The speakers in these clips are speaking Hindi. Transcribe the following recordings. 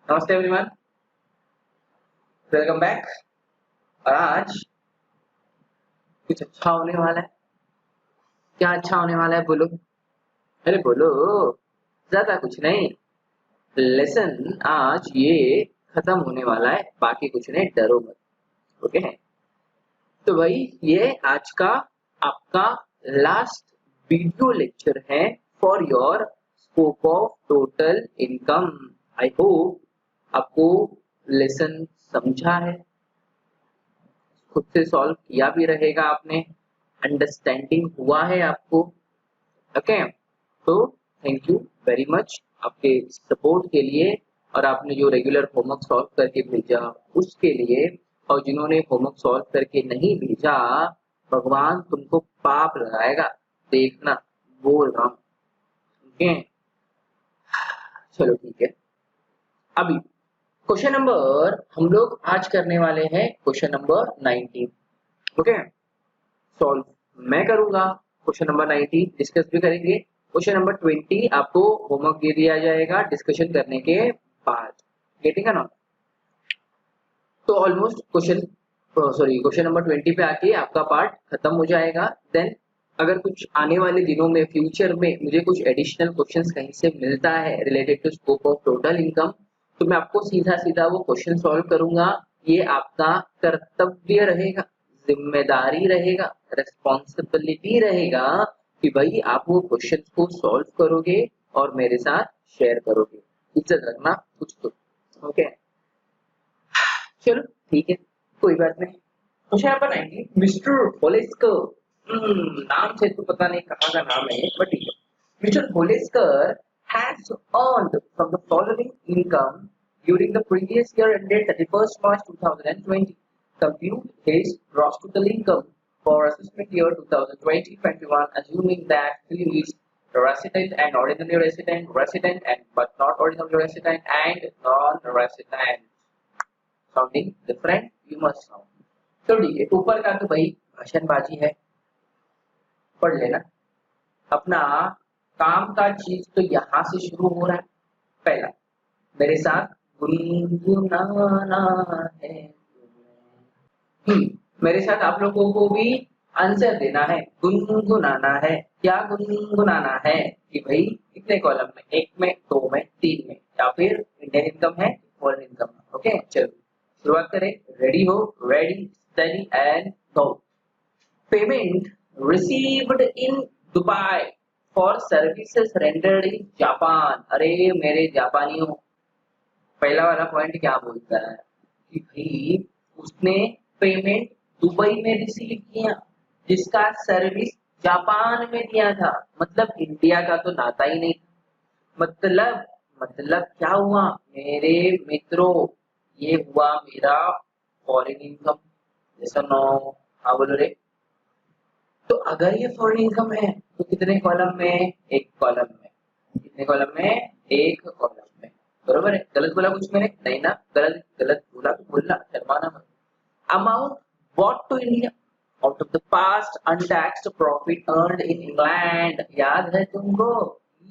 नमस्ते एवरीवन, वेलकम बैक। और आज कुछ अच्छा होने वाला है। क्या अच्छा होने वाला है बोलो? अरे बोलो। ज्यादा कुछ नहीं, लेसन आज ये खत्म होने वाला है, बाकी कुछ नहीं, डरो मत। ओके, तो भाई ये आज का आपका लास्ट वीडियो लेक्चर है for your scope of total income. I hope आपको लेसन समझा है, खुद से सॉल्व किया भी रहेगा आपने, अंडरस्टैंडिंग हुआ है आपको। ओके, तो थैंक यू वेरी मच आपके सपोर्ट के लिए, और आपने जो रेगुलर होमवर्क सॉल्व करके भेजा उसके लिए, और जिन्होंने होमवर्क सॉल्व करके नहीं भेजा, भगवान तुमको पाप लगाएगा, देखना, बोल रहा हूँ। ओके, चलो ठीक है। अभी क्वेश्चन नंबर हम लोग आज करने वाले हैं, क्वेश्चन नंबर 19। ओके, सॉल्व मैं करूंगा, क्वेश्चन नंबर 19 डिस्कस भी करेंगे, क्वेश्चन नंबर 20 आपको होमवर्क दे दिया जाएगा डिस्कशन करने के बाद। गेटिंग है ना? तो ऑलमोस्ट क्वेश्चन नंबर 20 पे आके आपका पार्ट खत्म हो जाएगा। देन अगर कुछ आने वाले दिनों में फ्यूचर में मुझे कुछ एडिशनल क्वेश्चंस कहीं से मिलता है related to scope of total income, तो मैं आपको सीधा सीधा वो क्वेश्चन सॉल्व करूंगा। ये आपका कर्तव्य रहेगा, जिम्मेदारी रहेगा, रेस्पॉन्सिबिलिटी रहेगा कि भाई आप वो क्वेश्चन को सॉल्व करोगे और मेरे साथ शेयर करोगे। इज्जत रखना कुछ तो। ओके, चलो ठीक है, कोई बात नहीं। Question number 19, mister Holeskar. नाम से तो पता नहीं कहाँ का नाम है, बट ठीक है। Mister Holeskar has earned from the following income during the previous year ended 31st March 2020. Compute his gross total income for assessment year 2020-21, assuming that he is a resident and ordinary resident, resident and but not ordinary resident, and non-resident. Sounding different, you must sound. तो ठीक है, ऊपर का तो भाई भाषणबाजी है, पढ़ लेना। अपना काम का चीज तो यहाँ से शुरू हो रहा है। पहला, मेरे साथ गुनगुनाना है। मेरे साथ आप लोगों को भी आंसर देना है, गुनगुनाना है। क्या गुनगुनाना है कि भाई कितने कॉलम में, एक में, दो में, तीन में, या फिर इंडियन इनकम है, फॉरेन इनकम है। ओके, चलो शुरुआत करें। रेडी हो? Ready, study and go. Payment received in Dubai for services rendered in Japan. अरे मेरे जापानियों, पहला वाला पॉइंट क्या बोलता है कि भाई उसने पेमेंट दुबई में रिसीव किया, जिसका सर्विस जापान में दिया था। मतलब इंडिया का तो नाता ही नहीं। मतलब मतलब क्या हुआ मेरे मित्रों, ये हुआ मेरा फॉरेन इनकम। जैसा नो, हाँ बोलो रे। तो अगर ये फॉरेन इनकम है तो कितने कॉलम में? एक कॉलम में। कितने कॉलम में? एक कॉलम में। बरोबर है? गलत बोला कुछ मैंने? नहीं ना, गलत गलत बोला तो बोलना, शर्माना मत। Amount brought to India out of the past untaxed profit earned in England। याद है तुमको?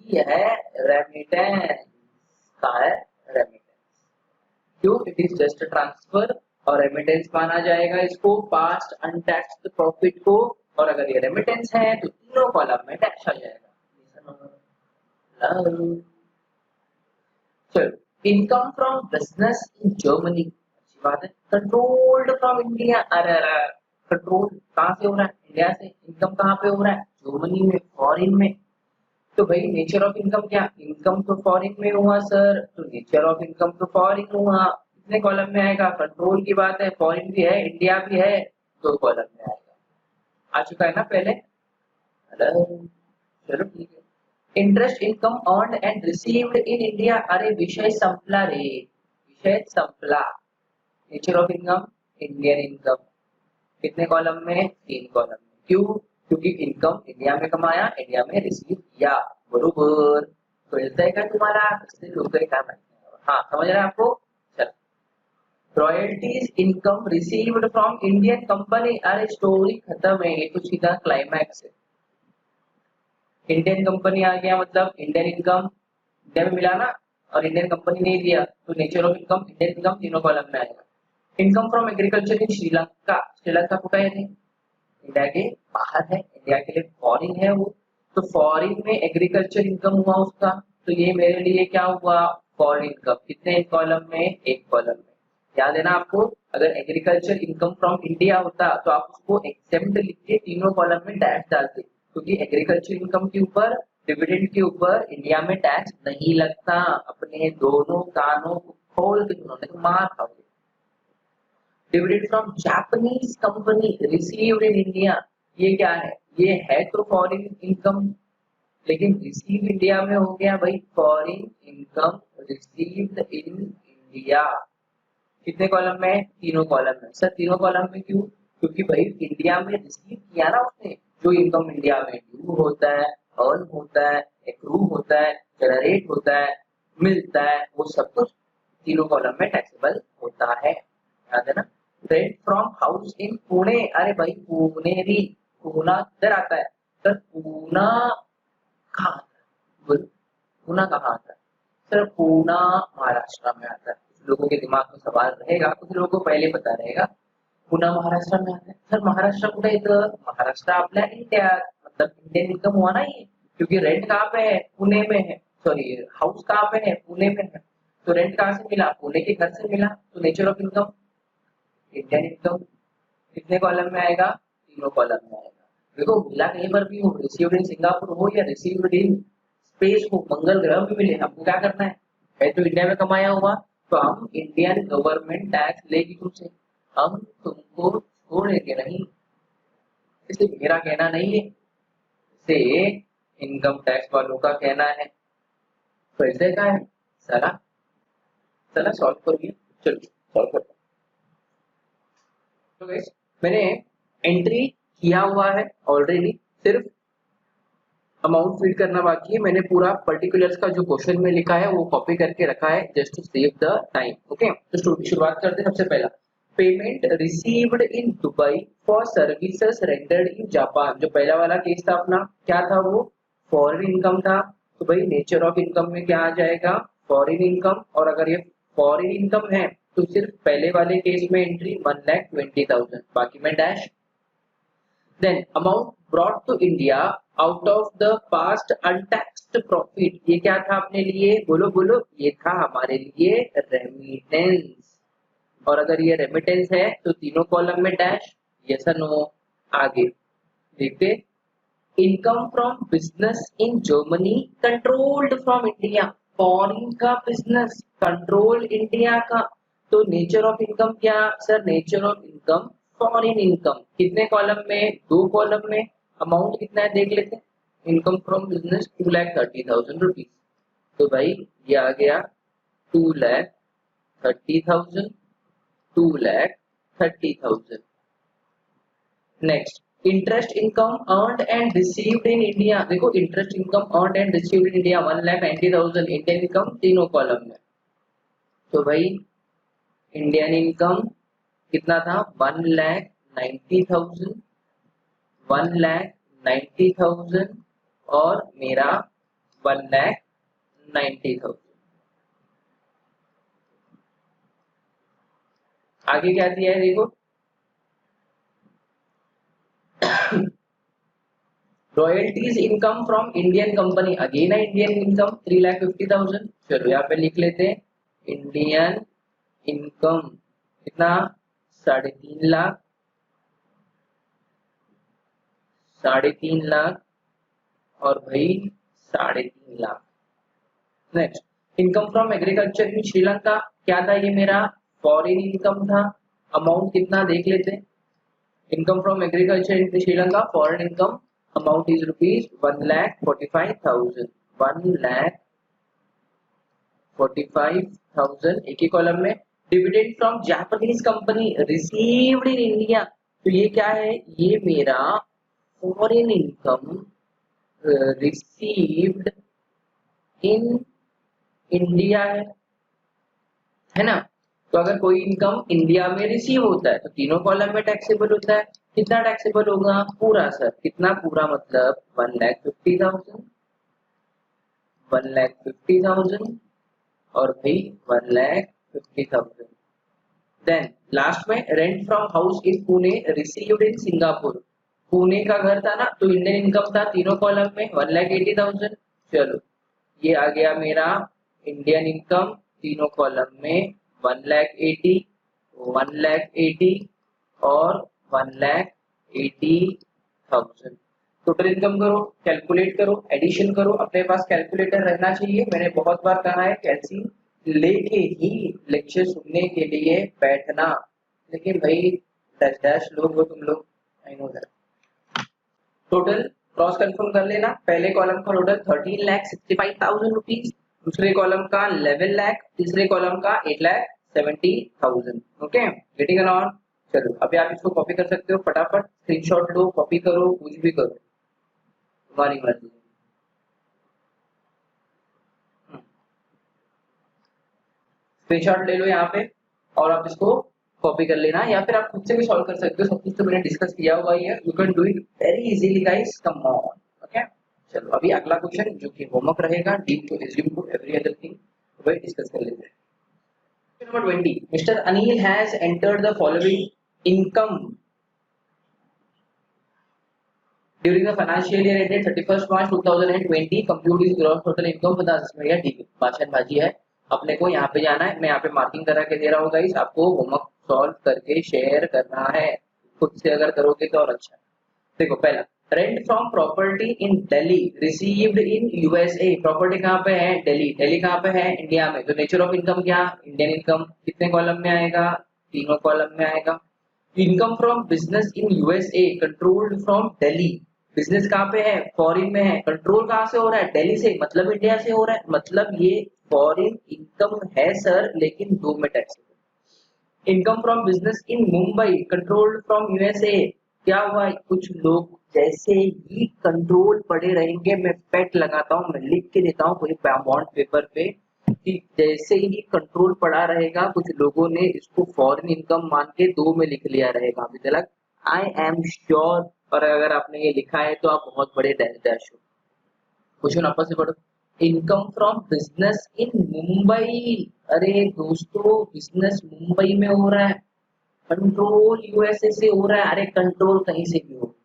ये है रेमिटेंस। का है रेमिटेंस। क्यों? इट इज जस्ट ट्रांसफर, और रेमिटेंस माना जाएगा इसको, पास्ट अनटैक्स्ड प्रॉफिट को। और अगर ये रेमिटेंस है तो तीनों कॉलम में टैक्स आ जाएगा। चलो, income from business in Germany. अच्छी बात है। Controlled from India. अरे अरे, कंट्रोल कहाँ से हो रहा है? इंडिया से। इनकम कहाँ पे हो रहा है? जर्मनी में, फॉरेन में। तो भाई नेचर ऑफ इनकम क्या? इनकम तो फॉरेन में हुआ सर, तो नेचर ऑफ इनकम तो फॉरेन हुआ। कितने कॉलम में आएगा? कंट्रोल की बात है, फॉरेन भी है, इंडिया भी है, दो कॉलम में आएगा। आ चुका है ना पहले? हेलो, चलो ठीक है। Interest income earned and received in India. अरे विषय संपला रे, विषय संपला। Nature of income, Indian income. कितने कॉलम में? तीन कॉलम में। क्यों? क्योंकि इनकम इंडिया में कमाया, इंडिया में रिसीव किया। बरोबर। तो मिलता है क्या तुम्हारा? इससे लोग क्या? हाँ, समझ रहे हैं आपको? चलो, royalties income received from Indian company. अरे स्टोरी खत्म है, ये तो सीधा क्लाइमैक्स है। इंडियन कंपनी आ गया, मतलब इंडियन इनकम इंडिया में मिला ना, और इंडियन कंपनी नहीं दिया तो nature of income, Indian income तीनों कॉलम में आएगा। Income from agriculture in Sri Lanka, Sri Lanka कुठे आहे ते? इंडिया के बाहर है, इंडिया के लिए फॉरिन है वो, तो फॉरिन में एग्रीकल्चर इनकम हुआ उसका, तो ये मेरे लिए क्या हुआ? Foreign income. कितने कॉलम में? एक कॉलम में। याद है ना आपको, अगर एग्रीकल्चर इनकम फ्रॉम इंडिया होता तो आप उसको एक्सेप्ट लिख के तीनों कॉलम में टैक्स डालते, क्योंकि एग्रीकल्चर इनकम के ऊपर, डिविडेंड के ऊपर इंडिया में टैक्स नहीं लगता। अपने दोनों कानों को खोल के उन्होंने तो मार खाओगे। Dividend from Japanese company received in India, ये क्या है? ये है तो फॉरेन इनकम, लेकिन रिसीव इंडिया में हो गया भाई foreign income received in India. कितने कॉलम में? तीनों कॉलम में। सर तीनों कॉलम में क्यों? क्योंकि भाई इंडिया में रिसीव किया ना उसने, जो इनकम इंडिया में ड्यू होता है, अर्न होता है, एक्रू होता है, जनरेट होता है, मिलता है, वो सब कुछ तीनों कॉलम में टैक्सेबल होता है। याद है ना? Rent from house in Pune, अरे भाई पुणेरी, पूना किधर आता है? सर पूना कहाँ आता है? बोलो पूना कहाँ आता है? सर पूना महाराष्ट्र में आता है। कुछ लोगों के दिमाग में सवाल रहेगा, कुछ लोगों को पहले पता रहेगा पुना महाराष्ट्र में आता है। सर महाराष्ट्र कुठे येतं? महाराष्ट्र आपल्या इंडिया, मतलब इंडियन इनकम हुआ ना ये, क्योंकि रेंट कहाँ पे है? पुणे में है। सॉरी हाउस कहाँ पे है? पुणे में है। तो रेंट कहाँ से मिला? पुणे के घर से मिला। तो nature of income Indian income. कितने कॉलम में आएगा? तीनों कॉलम में आएगा। देखो मिला कहीं पर भी हो, रिसीव्ड इन सिंगापुर हो या रिसीव्ड इन स्पेस हो, मंगल ग्रह में मिले, हमको क्या करना है तो इंडिया में कमाया हुआ, तो हम इंडियन गवर्नमेंट टैक्स लेगी तुमसे, हम तुमको छोड़ेंगे नहीं। इसलिए मेरा कहना नहीं है, से इनकम टैक्स वालों का कहना है। कैसे का है? चला चला सॉल्व करिए, चलो सॉल्व करते हैं। तो गाइस मैंने एंट्री किया हुआ है ऑलरेडी, सिर्फ अमाउंट फिल करना बाकी है। मैंने पूरा पर्टिकुलर्स का जो क्वेश्चन में लिखा है वो कॉपी करके रखा है just to save the time. Okay तो शुरुआत करते हैं। सबसे पहला payment received in Dubai for services rendered in Japan. जो पहला वाला केस था अपना, क्या था वो? फॉरेन इनकम था। तो भाई नेचर ऑफ इनकम में क्या आ जाएगा? Foreign income. और अगर ये फॉरेन इनकम है तो सिर्फ पहले वाले केस में एंट्री 1,20,000, बाकी में dash. Then amount brought to India out of the past untaxed profit, ये क्या था अपने लिए? बोलो बोलो, ये था हमारे लिए रेमिटेंस। और अगर ये रेमिटेंस है तो तीनों कॉलम में डैश, यस और नो। आगे देखते, income from business in Germany controlled from India. Foreign का बिजनेस, कंट्रोल इंडिया का, तो नेचर ऑफ इनकम क्या? Sir nature of income foreign income. कितने कॉलम में? दो कॉलम में। अमाउंट कितना है देख लेते हैं। इनकम फ्रॉम बिजनेस 2,30,000 रुपीज, तो भाई ये आ गया 2,30,000, 2,30,000। Next interest income earned and received in India. देखो interest income earned and received in India 1,90,000, Indian income तीनों कॉलम में। तो भाई इंडियन इनकम कितना था? 1,90,000, 1,90,000 और मेरा 1,90,000। आगे क्या दिया है देखो, royalties income from Indian company, again है इंडियन इनकम 3,50,000। चलो यहाँ पे लिख लेते हैं इंडियन इनकम कितना? 3.5 लाख, 3.5 लाख और भाई 3.5 lakh. Next income from agriculture in Sri Lanka, क्या था ये? मेरा फॉरेन इनकम था। अमाउंट कितना देख लेते हैं। Income from agriculture in Sri Lanka foreign income amount is rupees 1,45,000, 1,45,000 एक ही कॉलम में। Dividend from Japanese company received in India, तो ये क्या है? ये मेरा foreign income received in India है ना? तो अगर कोई इनकम इंडिया में रिसीव होता है तो तीनों कॉलम में टैक्सेबल होता है। कितना टैक्सेबल होगा? पूरा सर। कितना पूरा? मतलब 1,50,000, 1,50,000 और भाई 1,50,000। देन लास्ट में rent from house in Pune received in Singapore. Pune का घर था ना, तो इंडियन इनकम था तीनों कॉलम में 1,80,000। चलो ये आ गया मेरा इंडियन इनकम तीनों कॉलम में 1,80,000, 1,80,000 और 1,80,000। टोटल इनकम करो, कैलकुलेट करो, एडिशन करो। अपने पास कैलकुलेटर रहना चाहिए। मैंने बहुत बार कहा है कैलसी लेके ही लेक्चर सुनने के लिए बैठना, लेकिन भाई डैश डैश लोग हो तुम लोग, I know that. Total cross confirm कर लेना। पहले कॉलम का टोटल 13,65,000 रुपीज, दूसरे कॉलम का 11 लाख, तीसरे कॉलम का 8,70,000। Okay, getting alone. चलो अभी आप इसको कॉपी कर सकते हो, फटाफट स्क्रीनशॉट लो, कॉपी करो, कुछ भी करो, तुम्हारी मर्जी। स्क्रीनशॉट ले लो यहाँ पे और आप इसको कॉपी कर लेना, या फिर आप खुद से भी सॉल्व कर सकते हो। सब कुछ तो मैंने डिस्कस किया हुआ ही है, you can do it very easily guys, come on. Okay, चलो अभी अगला क्वेश्चन जो कि होमवर्क रहेगा, deep to assume to every other thing, वही डिस्कस कर लेते हैं। Question number 20, mister Anil has entered the following income during the financial year ended 31st March 2020, compute his gross total income for the assessment year। ठीक है, भाषण बाजी है, अपने को यहाँ पे जाना है। मैं यहाँ पे मार्किंग करा के दे रहा हूँ गाइस, आपको होमवर्क सॉल्व करके शेयर करना है। खुद से अगर करोगे तो और अच्छा है। देखो पहला, rent from property in Delhi received in USA. Property कहाँ पे है? दिल्ली। दिल्ली कहाँ पे है? इंडिया में। तो नेचर ऑफ इनकम क्या? Indian income. कितने कॉलम में आएगा? तीनों कॉलम में आएगा। Income from business in USA controlled from Delhi. Business कहाँ पे है? फॉरिन में है। कंट्रोल कहाँ से हो रहा है? दिल्ली से, मतलब इंडिया से हो रहा है। मतलब ये फॉरिन इनकम है सर, लेकिन दो में tax. Income from business in Mumbai controlled from USA. क्या हुआ? कुछ लोग जैसे ही कंट्रोल पड़े रहेंगे, मैं पेट लगाता हूँ, मैं लिख के देता हूँ कोई बॉन्ड पेपर पे कि जैसे ही कंट्रोल पड़ा रहेगा, कुछ लोगों ने इसको फॉरेन इनकम मान के दो में लिख लिया रहेगा अभी तक। आई एम श्योर, और अगर आपने ये लिखा है तो आप बहुत बड़े डैश डैश हो। क्वेश्चन आपस से पढ़ो। Income from business in Mumbai. अरे दोस्तों, बिजनेस मुंबई में हो रहा है, कंट्रोल यूएसए से हो रहा है। अरे कंट्रोल कहीं से भी हो,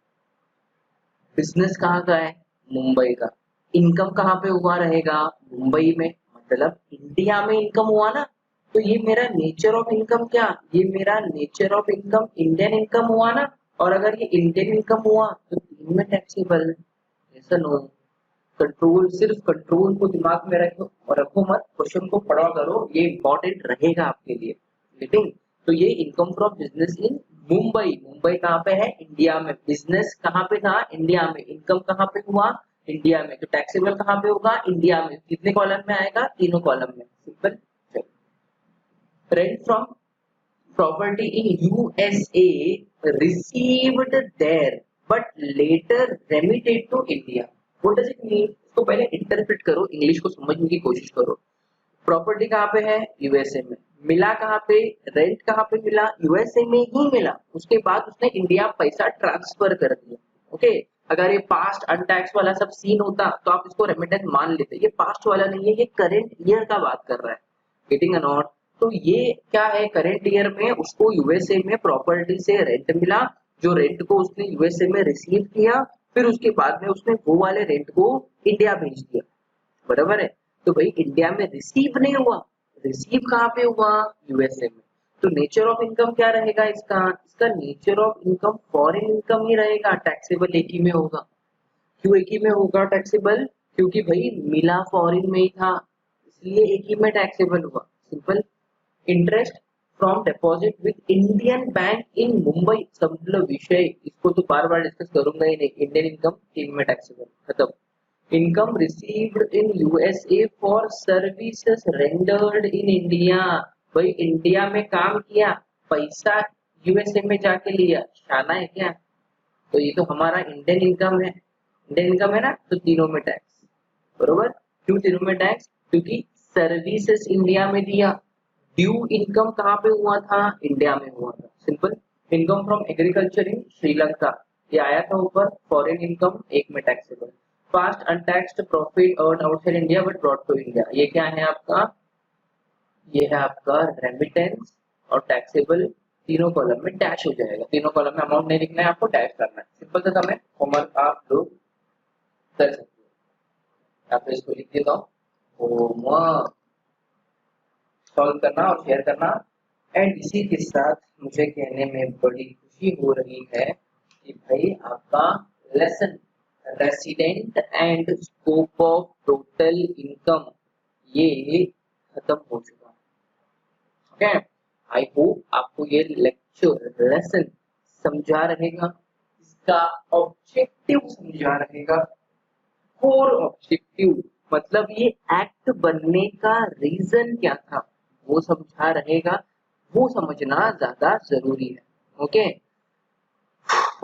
बिजनेस कहाँ का है? मुंबई का। इनकम कहाँ पे हुआ रहेगा? मुंबई में, मतलब इंडिया में इनकम हुआ ना। तो ये मेरा नेचर ऑफ इनकम क्या? ये मेरा nature of income Indian income हुआ ना। और अगर ये इंडियन इनकम हुआ तो तीन में टैक्सेबल। ऐसा नो, कंट्रोल, सिर्फ कंट्रोल को दिमाग में रखो और रखो मत, क्वेश्चन को पढ़ा करो, ये इंपॉर्टेंट रहेगा आपके लिए। गेटिंग? तो ये income from business in Mumbai. Mumbai कहाँ पे है? इंडिया में। बिजनेस कहाँ पे था? इंडिया में। इनकम कहाँ पे हुआ? इंडिया में। तो टैक्सेबल कहाँ पे होगा? इंडिया में। कितने कॉलम में आएगा? तीनों कॉलम में। Simple. Rent from property in USA received there but later remitted to India. What does it mean? इसको पहले इंटरप्रेट करो, इंग्लिश को समझने की कोशिश करो। प्रॉपर्टी कहाँ पे है? यूएसए में। मिला कहाँ पे? रेंट कहाँ पे मिला? यूएसए में ही मिला। उसके बाद उसने इंडिया पैसा ट्रांसफर कर दिया। ओके, अगर ये पास्ट अनटैक्स वाला सब सीन होता तो आप इसको रेमिटेंस मान लेते। ये पास्ट वाला नहीं है, ये करंट ईयर का बात कर रहा है। Getting a not? तो ये क्या है? करंट ईयर में उसको यूएसए में प्रॉपर्टी से रेंट मिला, जो रेंट को उसने यूएसए में रिसीव किया, फिर उसके बाद में उसने वो वाले रेंट को इंडिया भेज दिया। बराबर है? तो भाई इंडिया में रिसीव नहीं हुआ, रिसीव कहाँ पे हुआ? यूएसए में। तो नेचर ऑफ इनकम क्या रहेगा इसका? इसका nature of income foreign income ही रहेगा, टैक्सेबल एक ही में होगा। क्यों एक ही में होगा टैक्सेबल? क्योंकि भाई मिला फॉरेन में ही था, इसलिए एक ही में टैक्सेबल हुआ। Simple. Interest from deposit with Indian bank in Mumbai, सब मतलब विषय, इसको तो बार बार डिस्कस करूंगा ही नहीं। इंडियन इनकम तीन में टैक्सेबल, खत्म। Income received in USA for services rendered in India. भाई इंडिया में काम किया, पैसा यूएसए में जाके लिया, शाना है क्या? तो ये तो हमारा इंडियन इनकम है। इंडियन इनकम है ना, तो तीनों में टैक्स। बरोबर? क्यों तीनों में टैक्स? क्योंकि सर्विसेज इंडिया में दिया। ड्यू इनकम कहाँ पे हुआ था? इंडिया में हुआ था। Simple. Income from agriculture in Sri Lanka, ये आया था ऊपर। फॉरेन इनकम एक में taxable. Past untaxed profit earn outside India but brought to India, ये क्या है आपका? ये है आपका रेमिटेंस और टैक्सेबल, तीनों कॉलम में डैश हो जाएगा, तीनों कॉलम में अमाउंट नहीं लिखना है आपको, डैश करना है। सिंपल सा काम है, होमवर्क आप लोग कर सकते हो। यहाँ पे इसको लिख देता हूँ, होमवर्क सॉल्व करना और शेयर करना। एंड इसी के साथ मुझे कहने में बड़ी खुशी हो रही है कि भाई आपका lesson resident and scope of total income ये खत्म हो चुका है। ओके, आई होप आपको ये लेक्चर लेसन समझा रहेगा, इसका ऑब्जेक्टिव समझा रहेगा, कोर ऑब्जेक्टिव मतलब ये एक्ट बनने का रीजन क्या था वो समझा रहेगा, वो समझना ज्यादा जरूरी है। ओके,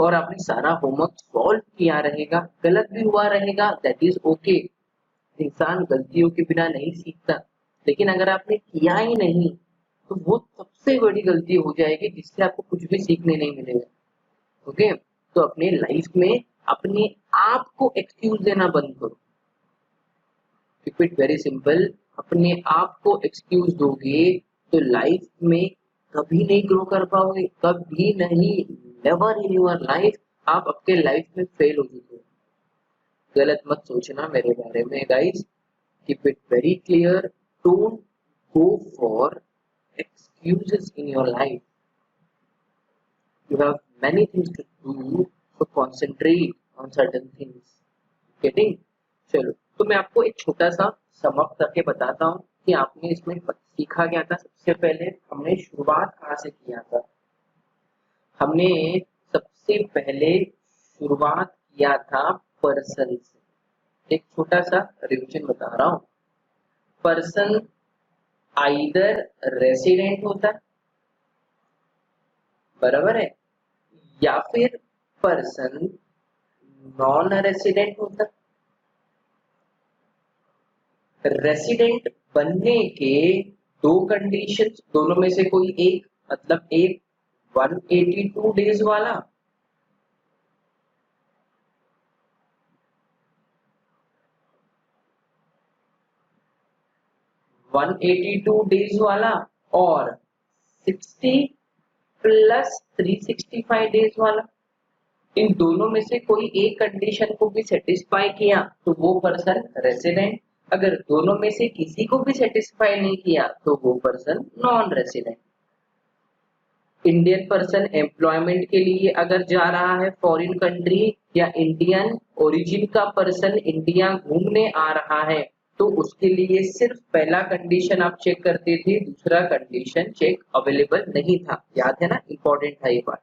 और आपने सारा होमवर्क सॉल्व किया रहेगा, गलत भी हुआ रहेगा, दैट इज ओके, इंसान गलतियों के बिना नहीं सीखता। लेकिन अगर आपने किया ही नहीं तो वो सबसे बड़ी गलती हो जाएगी जिससे आपको कुछ भी सीखने नहीं मिलेगा। ओके, तो अपने लाइफ में अपने आप को एक्सक्यूज देना बंद करो। कीप इट वेरी सिंपल, अपने आप को एक्सक्यूज दोगे तो लाइफ में कभी नहीं ग्रो कर पाओगे, कभी नहीं, नेवर इन योर लाइफ आप अपने लाइफ में फेल हो चुके हो। गलत मत सोचना मेरे बारे में guys, keep it very clear, don't go for excuses in your life. You have many things to do, so concentrate on certain things. Getting? चलो, तो मैं आपको एक छोटा सा सम अप करके बताता हूँ कि आपने इसमें सीखा क्या था। सबसे पहले हमने शुरुआत कहाँ से किया था? हमने सबसे पहले शुरुआत किया था पर्सन से। एक छोटा सा रिविजन बता रहा हूँ। पर्सन आइदर रेसिडेंट होता है, बराबर है, या फिर पर्सन नॉन रेसिडेंट होता। रेसिडेंट बनने के दो कंडीशंस, दोनों में से कोई एक, मतलब एक 182 डेज वाला, डेज वाला और 60 प्लस 365 डेज वाला। इन दोनों में से कोई एक कंडीशन को भी सेटिस्फाई किया तो वो पर्सन रेसिडेंट, अगर दोनों में से किसी को भी सेटिस्फाई नहीं किया तो वो person non resident. Indian person employment के लिए अगर जा रहा है फॉरेन कंट्री, या इंडियन ओरिजिन का पर्सन इंडिया घूमने आ रहा है, तो उसके लिए सिर्फ पहला कंडीशन आप चेक करते थे, दूसरा कंडीशन चेक अवेलेबल नहीं था। याद है ना, इंपॉर्टेंट था ये बात।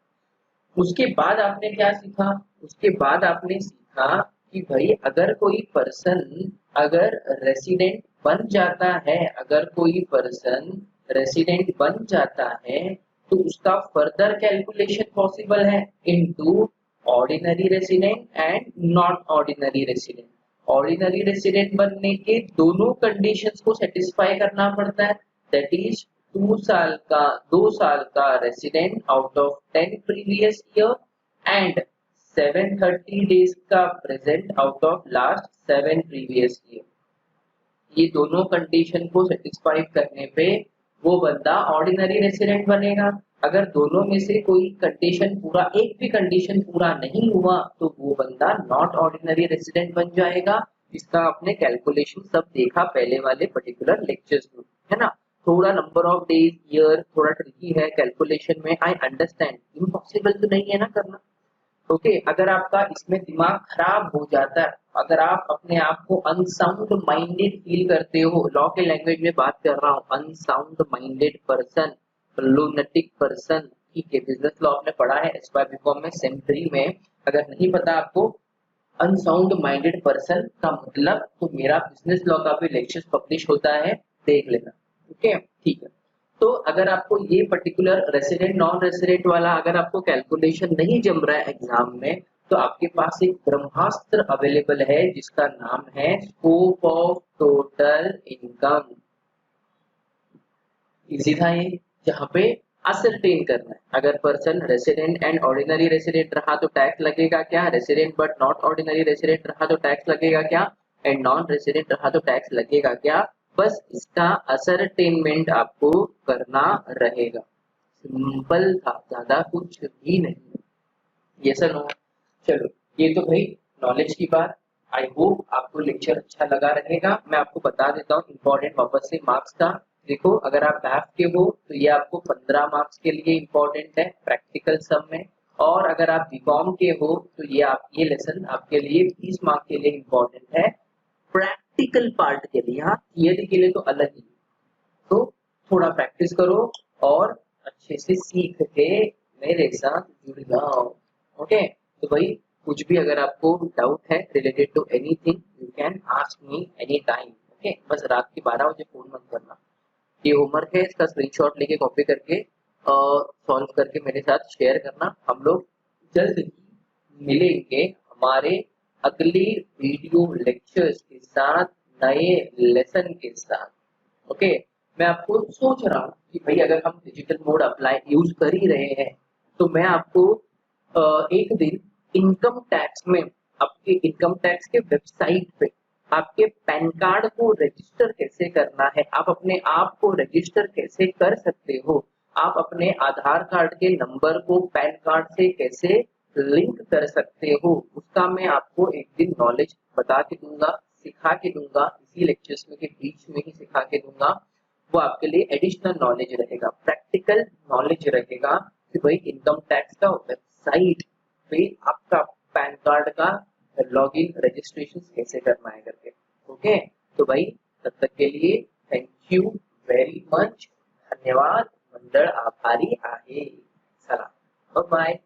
उसके बाद आपने क्या सीखा? उसके बाद आपने सीखा कि भाई अगर कोई पर्सन अगर रेसिडेंट बन जाता है, अगर कोई पर्सन रेसिडेंट बन जाता है तो उसका फर्दर कैलकुलेशन पॉसिबल है into ordinary resident and not ordinary resident. Ordinary resident बनने के दोनों कंडीशंस को सेटिस्फाई करना पड़ता है, दैट इज 2 साल का resident out of 10 previous year and 730 days का present out of last 7 previous year. ये दोनों कंडीशन को सेटिस्फाई करने पे वो बंदा ऑर्डिनरी रेसिडेंट बनेगा। अगर दोनों में से कोई कंडीशन पूरा, एक भी कंडीशन पूरा नहीं हुआ तो वो बंदा नॉट ऑर्डिनरी रेसिडेंट बन जाएगा। इसका आपने कैलकुलेशन सब देखा पहले वाले पर्टिकुलर लेक्चर्स में, है ना। थोड़ा नंबर ऑफ डेज ईयर थोड़ा ट्रिकी है कैलकुलेशन में, आई अंडरस्टैंड, इम्पॉसिबल तो नहीं है ना करना। ओके, अगर आपका इसमें दिमाग खराब हो जाता है, अगर आप अपने आप को अनसाउंड माइंडेड फील करते हो, लॉ के लैंग्वेज में बात कर रहा हूँ, unsound minded person, lunatic person, ठीक है, बिजनेस लॉ आपने पढ़ा है एसवाई बीकॉम में सेम 3 में। अगर नहीं पता आपको अनसाउंड माइंडेड पर्सन का मतलब, तो मेरा बिजनेस लॉ का भी लेक्चर पब्लिश होता है, देख लेना। ओके, ठीक है। तो अगर आपको ये पर्टिकुलर रेसिडेंट नॉन रेसिडेंट वाला अगर आपको कैलकुलेशन नहीं जम रहा है एग्जाम में, तो आपके पास एक ब्रह्मास्त्र अवेलेबल है जिसका नाम है scope of total income. Easy था ये, जहाँ पे असरटेन करना है अगर person resident and ordinary resident रहा तो टैक्स लगेगा क्या, resident but not ordinary resident रहा तो टैक्स लगेगा क्या, एंड नॉन रेसिडेंट रहा तो टैक्स लगेगा क्या, बस इसका असरटेनमेंट आपको करना रहेगा। सिंपल था, ज्यादा कुछ भी नहीं। ये सर नो। चलो, ये तो भाई नॉलेज की बात। आई होप आपको लेक्चर अच्छा लगा रहेगा। मैं आपको बता देता हूँ इम्पोर्टेंट वापस से मार्क्स का। देखो, अगर आप मैथ के हो तो ये आपको 15 मार्क्स के लिए इम्पोर्टेंट है प्रैक्टिकल सम में। और अगर आप बीकॉम के हो तो ये लेसन आपके लिए 20 मार्क्स के लिए इम्पोर्टेंट है प्रैक्टिकल पार्ट के लिए। हाँ, थियरी के लिए तो अलग ही। तो थोड़ा प्रैक्टिस करो और अच्छे से सीख के मेरे साथ जुड़ जाओ। ओके, तो भाई कुछ भी अगर आपको डाउट है related to anything, you can ask me any time. Okay, बस रात के 12 बजे फोन मत करना। ये होमवर्क है, इसका स्क्रीनशॉट लेके कॉपी करके सॉल्व करके मेरे साथ शेयर करना। हम लोग जल्द ही मिलेंगे हमारे अगली वीडियो लेक्चर्स के साथ, नए लेसन के साथ। ओके, मैं आपको सोच रहा हूँ कि भाई अगर हम डिजिटल मोड अप्लाई यूज कर ही रहे हैं तो मैं आपको एक दिन इनकम टैक्स में, आपके इनकम टैक्स के वेबसाइट पे आपके पैन कार्ड को रजिस्टर कैसे करना है, आप अपने आप को रजिस्टर कैसे कर सकते हो, आप अपने आधार कार्ड के नंबर को पैन कार्ड से कैसे लिंक कर सकते हो, उसका मैं आपको एक दिन नॉलेज बता के दूंगा, सिखा के दूंगा। इसी लेक्चर्स में के बीच में ही सिखा के दूंगा। वो आपके लिए एडिशनल नॉलेज रहेगा, प्रैक्टिकल नॉलेज रहेगा कि भाई इनकम टैक्स का वेबसाइट पे आपका पैन कार्ड का लॉगिन रजिस्ट्रेशन कैसे करना है करके। ओके, तो भाई तब तक के लिए थैंक यू वेरी मच। धन्यवाद, मंडळ आभारी आहे। चला, बाय बाय।